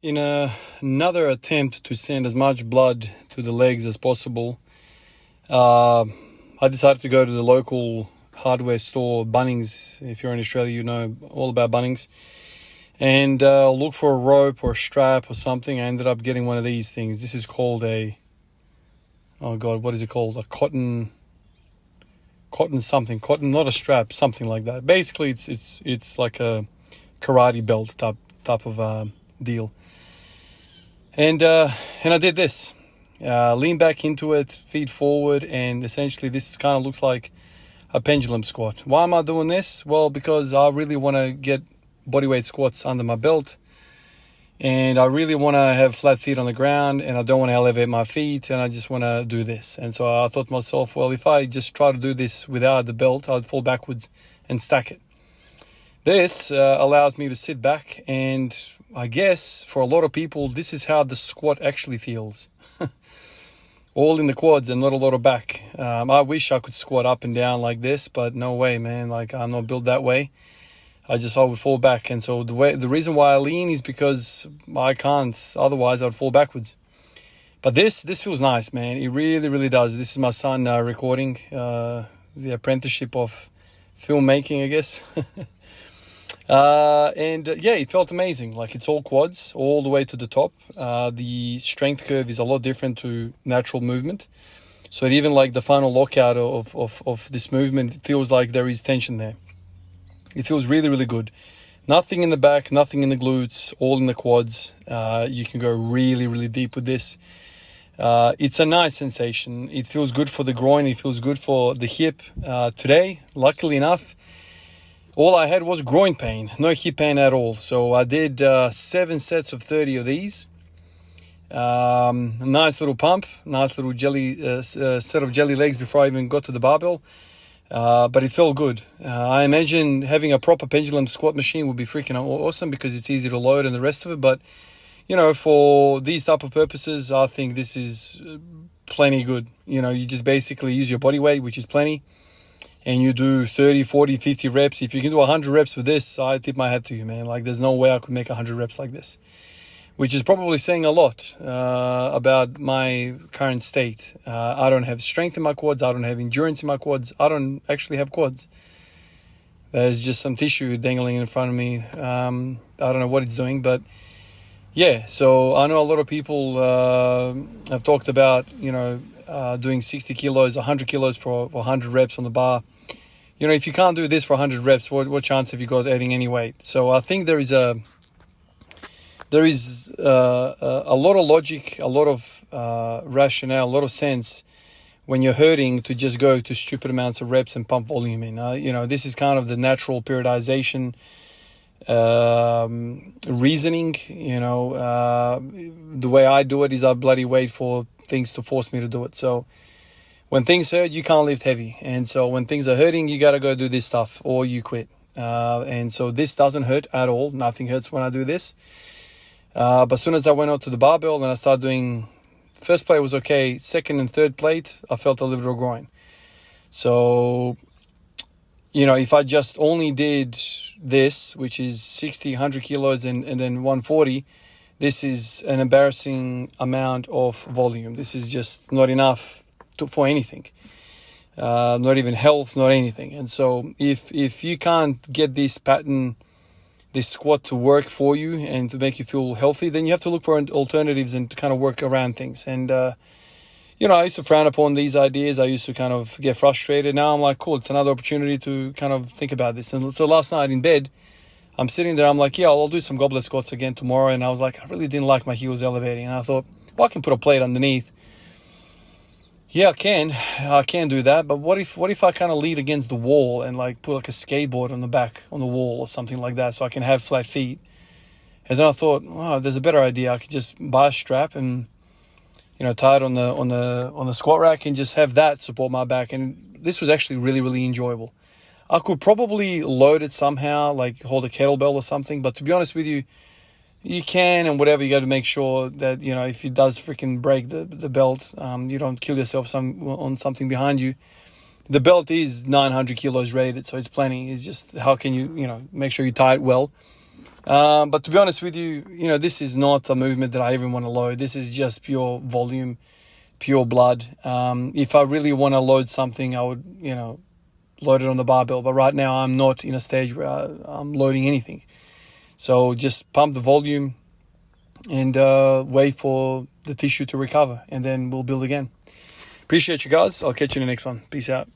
Another attempt to send as much blood to the legs as possible, I decided to go to the local hardware store, Bunnings. If you're in Australia, you know all about Bunnings. And look for a rope or a strap or something. I ended up getting one of these things. This is called what is it called? A cotton something. Cotton, not a strap, something like that. Basically, it's like a karate belt type of deal. And I did this. Lean back into it, feet forward, and essentially this kind of looks like a pendulum squat. Why am I doing this? Well, because I really want to get bodyweight squats under my belt, and I really want to have flat feet on the ground, and I don't want to elevate my feet, and I just want to do this. And so I thought to myself, well, if I just try to do this without the belt, I'd fall backwards and stack it. This allows me to sit back, and I guess for a lot of people, this is how the squat actually feels. All in the quads and not a lot of back. I wish I could squat up and down like this, but no way, man. Like, I'm not built that way. I would fall back. And so the reason why I lean is because I can't. Otherwise, I would fall backwards. But this feels nice, man. It really, really does. This is my son recording the apprenticeship of filmmaking, I guess. It felt amazing. Like, it's all quads all the way to the top. The strength curve is a lot different to natural movement. So even like the final lockout of this movement, it feels like there is tension there. It feels really, really good. Nothing in the back, nothing in the glutes, all in the quads. You can go really, really deep with this. It's a nice sensation. It feels good for the groin. It feels good for the hip. Today, luckily enough, all I had was groin pain, no hip pain at all. So I did 7 sets of 30 of these. Nice little pump, nice little set of jelly legs before I even got to the barbell. But it felt good. I imagine having a proper pendulum squat machine would be freaking awesome because it's easy to load and the rest of it. But, for these type of purposes, I think this is plenty good. You just basically use your body weight, which is plenty. And you do 30, 40, 50 reps. If you can do 100 reps with this, I tip my hat to you, man. Like, there's no way I could make 100 reps like this. Which is probably saying a lot about my current state. I don't have strength in my quads. I don't have endurance in my quads. I don't actually have quads. There's just some tissue dangling in front of me. I don't know what it's doing, but yeah. So I know a lot of people have talked about, doing 60 kilos, 100 kilos for 100 reps on the bar. If you can't do this for 100 reps, what chance have you got adding any weight? So I think there is a lot of logic, a lot of rationale, a lot of sense when you're hurting to just go to stupid amounts of reps and pump volume in. This is kind of the natural periodization reasoning. The way I do it is I bloody wait for things to force me to do it. So when things hurt, you can't lift heavy. And so when things are hurting, you got to go do this stuff or you quit. And so this doesn't hurt at all. Nothing hurts when I do this. But as soon as I went out to the barbell and I started doing, first plate was okay. Second and third plate, I felt a little groin. So, if I just only did this, which is 60, 100 kilos and then 140, this is an embarrassing amount of volume. This is just not enough for anything. Not even health, not anything. And so if you can't get this pattern, this squat to work for you and to make you feel healthy, then you have to look for alternatives and to kind of work around things. And, I used to frown upon these ideas. I used to kind of get frustrated. Now I'm like, cool, it's another opportunity to kind of think about this. And so last night in bed, I'm sitting there, I'm like, yeah, I'll do some goblet squats again tomorrow. And I was like, I really didn't like my heels elevating. And I thought, well, I can put a plate underneath. Yeah, I can do that. But what if I kind of lean against the wall and like put like a skateboard on the back on the wall or something like that so I can have flat feet? And then I thought, oh, there's a better idea. I could just buy a strap and, tie it on the squat rack and just have that support my back. And this was actually really, really enjoyable. I could probably load it somehow, like hold a kettlebell or something. But to be honest with you, you can and whatever. You got to make sure that, if it does freaking break the belt, you don't kill yourself on something behind you. The belt is 900 kilos rated, so it's plenty. It's just how can you, make sure you tie it well. But to be honest with you, this is not a movement that I even want to load. This is just pure volume, pure blood. If I really want to load something, I would, load it on the barbell. But right now I'm not in a stage where I'm loading anything. So just pump the volume and wait for the tissue to recover, and then we'll build again. Appreciate you guys. I'll catch you in the next one. Peace out.